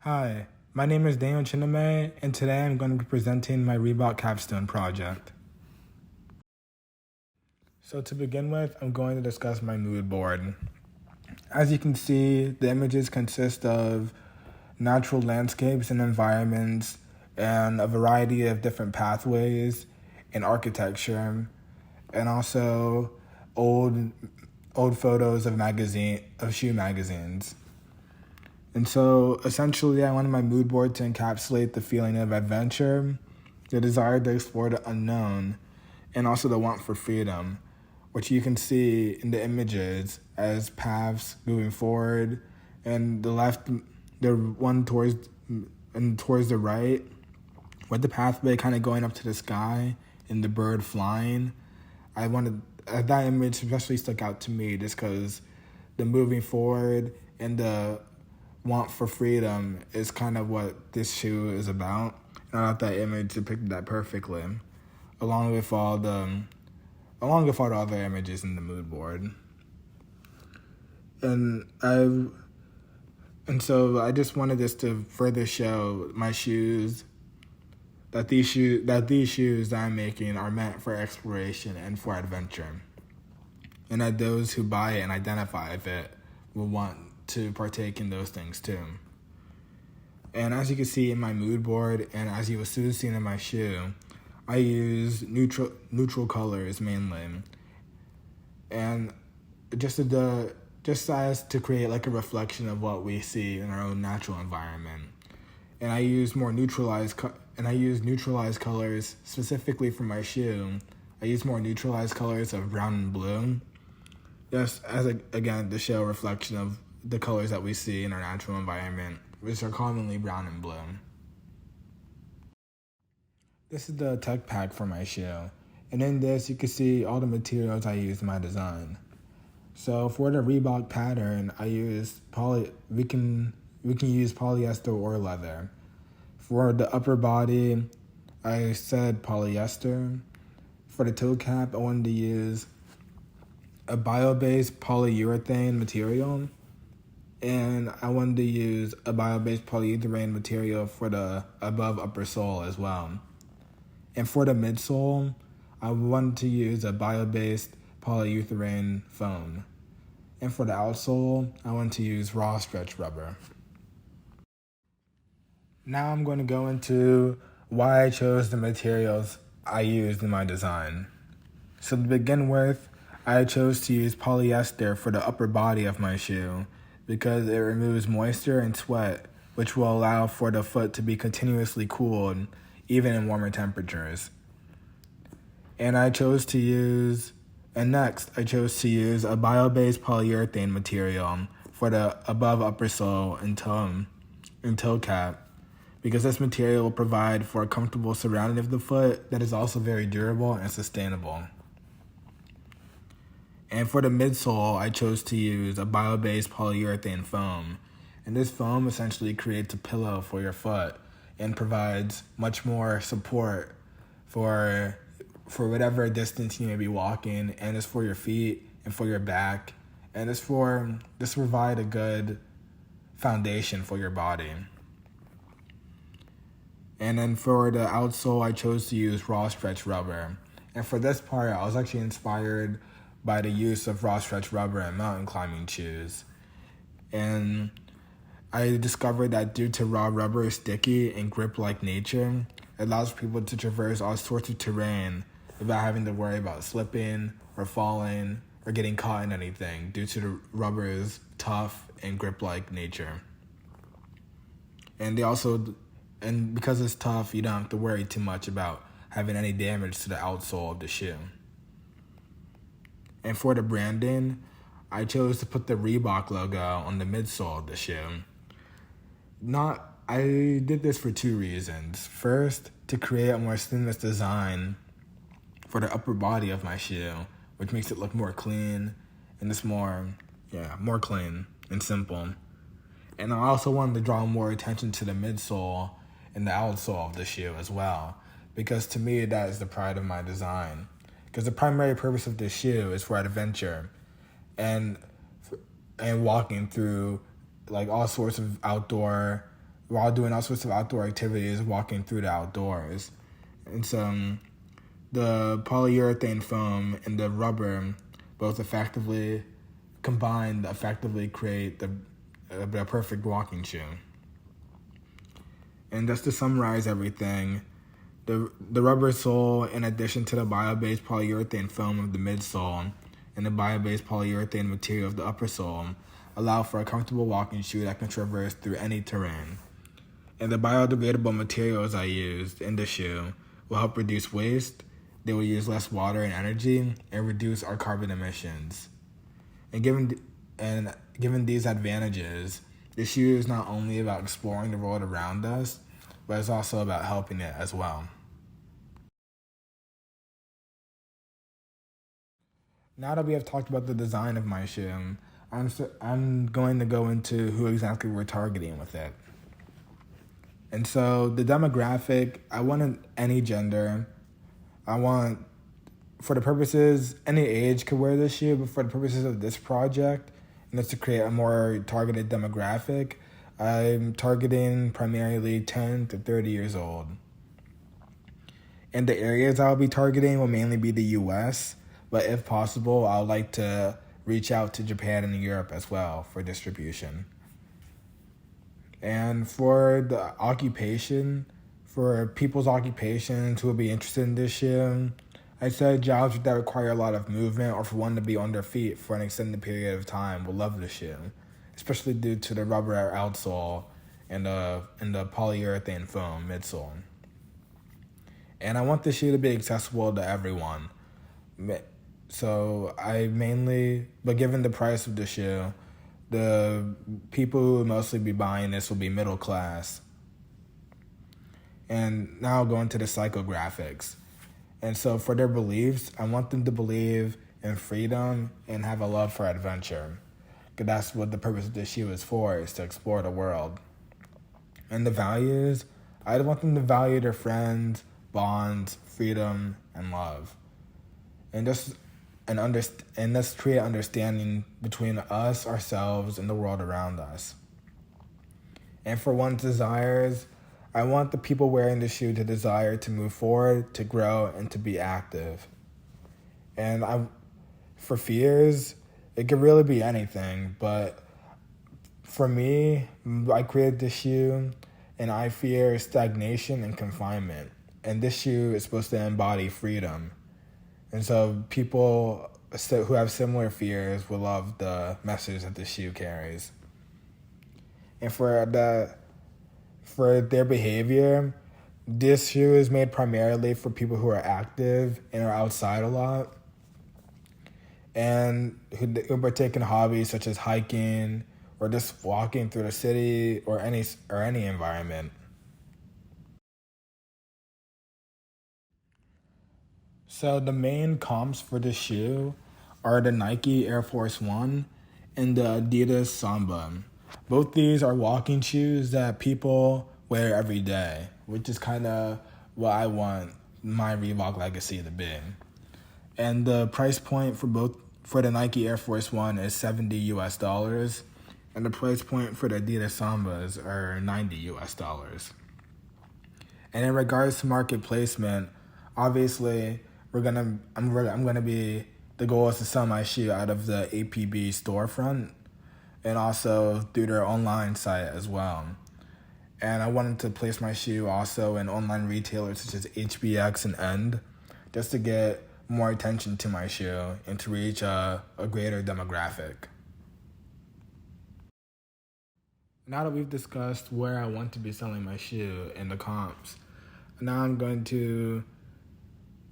Hi, my name is Daniel Chiname, and today I'm going to be presenting my Reebok capstone project. So to begin with, I'm going to discuss my mood board. As you can see, the images consist of natural landscapes and environments and a variety of different pathways and architecture, and also old photos of shoe magazines. And so essentially, I wanted my mood board to encapsulate the feeling of adventure, the desire to explore the unknown, and also the want for freedom, which you can see in the images as paths moving forward, and the one towards the right, with the pathway kind of going up to the sky and the bird flying. I wanted that image especially stuck out to me just because the moving forward and the want for freedom is kind of what this shoe is about. And I thought that image depicted that perfectly, along with all the other images in the mood board. And so I just wanted this to further show my shoes that these shoes that I'm making are meant for exploration and for adventure, and that those who buy it and identify with it will want to partake in those things too. And as you can see in my mood board, and as you will soon see in my shoe, I use neutral colors mainly, and just as to create like a reflection of what we see in our own natural environment. And I use neutralized colors specifically for my shoe. I use more neutralized colors of brown and blue, just as again to show a reflection of the colors that we see in our natural environment, which are commonly brown and blue. This is the tech pack for my shoe, and in this you can see all the materials I use in my design. So for the Reebok pattern, I use we can use polyester or leather. For the upper body, I said polyester. For the toe cap, I wanted to use a bio-based polyurethane material, and I wanted to use a bio-based polyurethane material for the above upper sole as well. And for the midsole, I wanted to use a bio-based polyurethane foam. And for the outsole, I wanted to use raw stretch rubber. Now I'm going to go into why I chose the materials I used in my design. So to begin with, I chose to use polyester for the upper body of my shoe because it removes moisture and sweat, which will allow for the foot to be continuously cooled even in warmer temperatures. And next, I chose to use a bio-based polyurethane material for the above upper sole and toe cap, because this material will provide for a comfortable surrounding of the foot that is also very durable and sustainable. And for the midsole, I chose to use a bio-based polyurethane foam. And this foam essentially creates a pillow for your foot and provides much more support for whatever distance you may be walking, and it's for your feet and for your back, and it's to provide a good foundation for your body. And then for the outsole, I chose to use raw stretch rubber. And for this part, I was actually inspired by the use of raw stretch rubber in mountain climbing shoes. And I discovered that due to raw rubber's sticky and grip-like nature, it allows people to traverse all sorts of terrain without having to worry about slipping or falling or getting caught in anything due to the rubber's tough and grip-like nature. And because it's tough, you don't have to worry too much about having any damage to the outsole of the shoe. And for the branding, I chose to put the Reebok logo on the midsole of the shoe. I did this for two reasons. First, to create a more seamless design for the upper body of my shoe, which makes it look more clean and it's more clean and simple. And I also wanted to draw more attention to the midsole and the outsole of the shoe as well, because to me that is the pride of my design. Because the primary purpose of this shoe is for adventure and walking through like all sorts of outdoor while doing all sorts of outdoor activities, walking through the outdoors. And so the polyurethane foam and the rubber both effectively combined effectively create the perfect walking shoe. And just to summarize everything, the rubber sole, in addition to the bio-based polyurethane foam of the midsole and the bio-based polyurethane material of the upper sole, allow for a comfortable walking shoe that can traverse through any terrain. And the biodegradable materials I used in the shoe will help reduce waste, they will use less water and energy, and reduce our carbon emissions. And given these advantages, the shoe is not only about exploring the world around us, but it's also about helping it as well. Now that we have talked about the design of my shoe, I'm going to go into who exactly we're targeting with it. And so the demographic, I wanted any gender. I want, for the purposes, any age could wear this shoe, but for the purposes of this project, and it's to create a more targeted demographic, I'm targeting primarily 10 to 30 years old. And the areas I'll be targeting will mainly be the US, but if possible, I would like to reach out to Japan and Europe as well for distribution. And for the occupation, for people's occupations who will be interested in this shoe, I said jobs that require a lot of movement or for one to be on their feet for an extended period of time will love this shoe, especially due to the rubber outsole and the polyurethane foam midsole. And I want this shoe to be accessible to everyone. So but given the price of the shoe, the people who will mostly be buying this will be middle class. And now I'll go into the psychographics. And so for their beliefs, I want them to believe in freedom and have a love for adventure. Because that's what the purpose of this shoe is for, is to explore the world. And the values, I want them to value their friends, bonds, freedom, and love. And let's create understanding between us, ourselves, and the world around us. And for one's desires, I want the people wearing the shoe to desire to move forward, to grow, and to be active. And for fears, it could really be anything, but for me, I created this shoe, and I fear stagnation and confinement. And this shoe is supposed to embody freedom. And so people who have similar fears will love the message that the shoe carries. And for their behavior, this shoe is made primarily for people who are active and are outside a lot, and who partake in hobbies such as hiking or just walking through the city or any environment. So the main comps for this shoe are the Nike Air Force One and the Adidas Samba. Both these are walking shoes that people wear every day, which is kind of what I want my Reebok legacy to be. And the price point for the Nike Air Force One is $70 US, and the price point for the Adidas Sambas are $90 US. And in regards to market placement, obviously the goal is to sell my shoe out of the APB storefront and also through their online site as well. And I wanted to place my shoe also in online retailers such as HBX and End, just to get more attention to my shoe and to reach a greater demographic. Now that we've discussed where I want to be selling my shoe and the comps, now I'm going to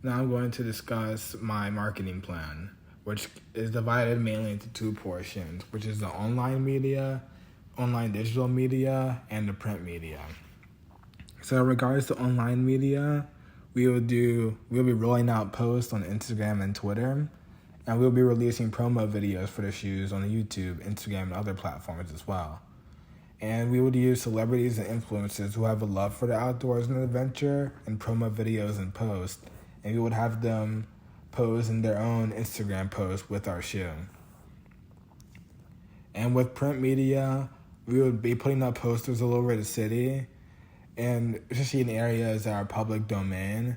discuss my marketing plan, which is divided mainly into two portions, which is the online media, online digital media, and the print media. So in regards to online media, we'll be rolling out posts on Instagram and Twitter, and we'll be releasing promo videos for the shoes on YouTube, Instagram, and other platforms as well. And we would use celebrities and influencers who have a love for the outdoors and adventure and promo videos and posts, and we would have them pose in their own Instagram post with our shoe. And with print media, we would be putting up posters all over the city, and especially in areas that are public domain,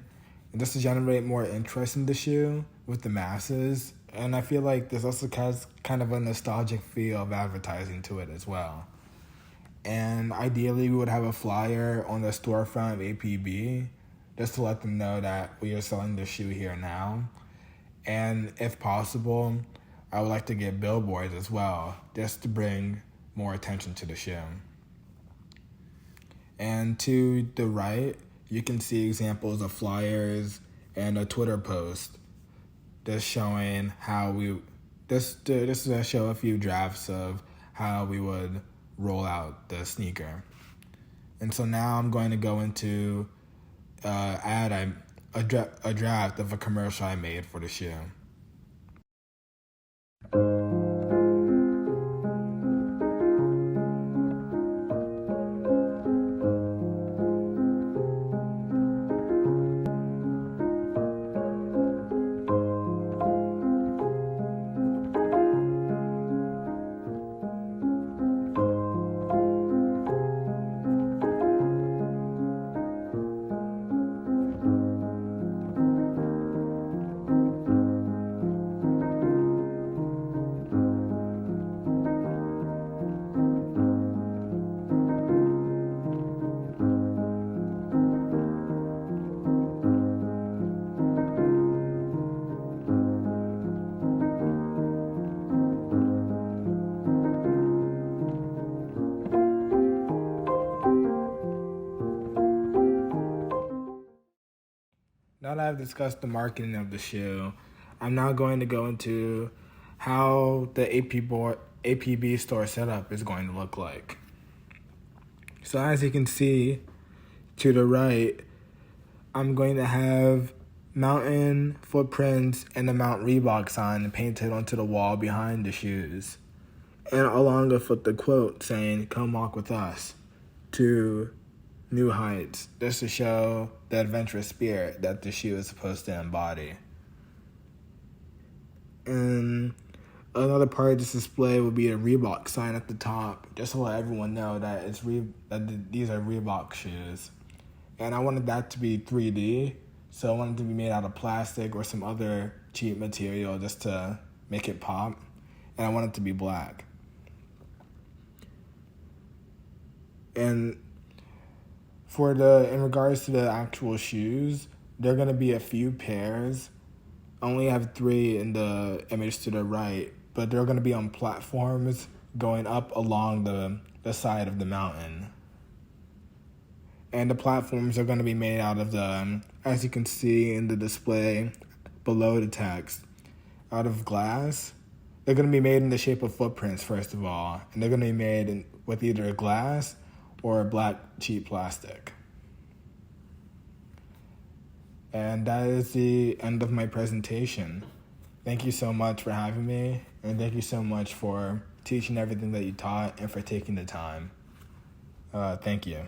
and just to generate more interest in the shoe with the masses. And I feel like this also has kind of a nostalgic feel of advertising to it as well. And ideally, we would have a flyer on the storefront of APB just to let them know that we are selling the shoe here now. And if possible, I would like to get billboards as well, just to bring more attention to the shoe. And to the right, you can see examples of flyers and a Twitter post just showing how this is to show a few drafts of how we would roll out the sneaker. And so now I'm going to go into a draft of a commercial I made for the shoe. Now that I've discussed the marketing of the shoe, I'm now going to go into how the APB store setup is going to look like. So as you can see to the right, I'm going to have mountain footprints and the Mount Reebok sign painted onto the wall behind the shoes. And along with the quote saying, "Come walk with us to new heights," just to show the adventurous spirit that the shoe is supposed to embody. And another part of this display would be a Reebok sign at the top, just to let everyone know that these are Reebok shoes. And I wanted that to be 3D, so I wanted it to be made out of plastic or some other cheap material just to make it pop. And I want it to be black. And in regards to the actual shoes, there are going to be a few pairs. I only have 3 in the image to the right, but they're going to be on platforms going up along the side of the mountain. And the platforms are going to be made out of as you can see in the display below the text, out of glass. They're going to be made in the shape of footprints, first of all, and they're going to be made with either glass or black cheap plastic. And that is the end of my presentation. Thank you so much for having me, and thank you so much for teaching everything that you taught and for taking the time. Thank you.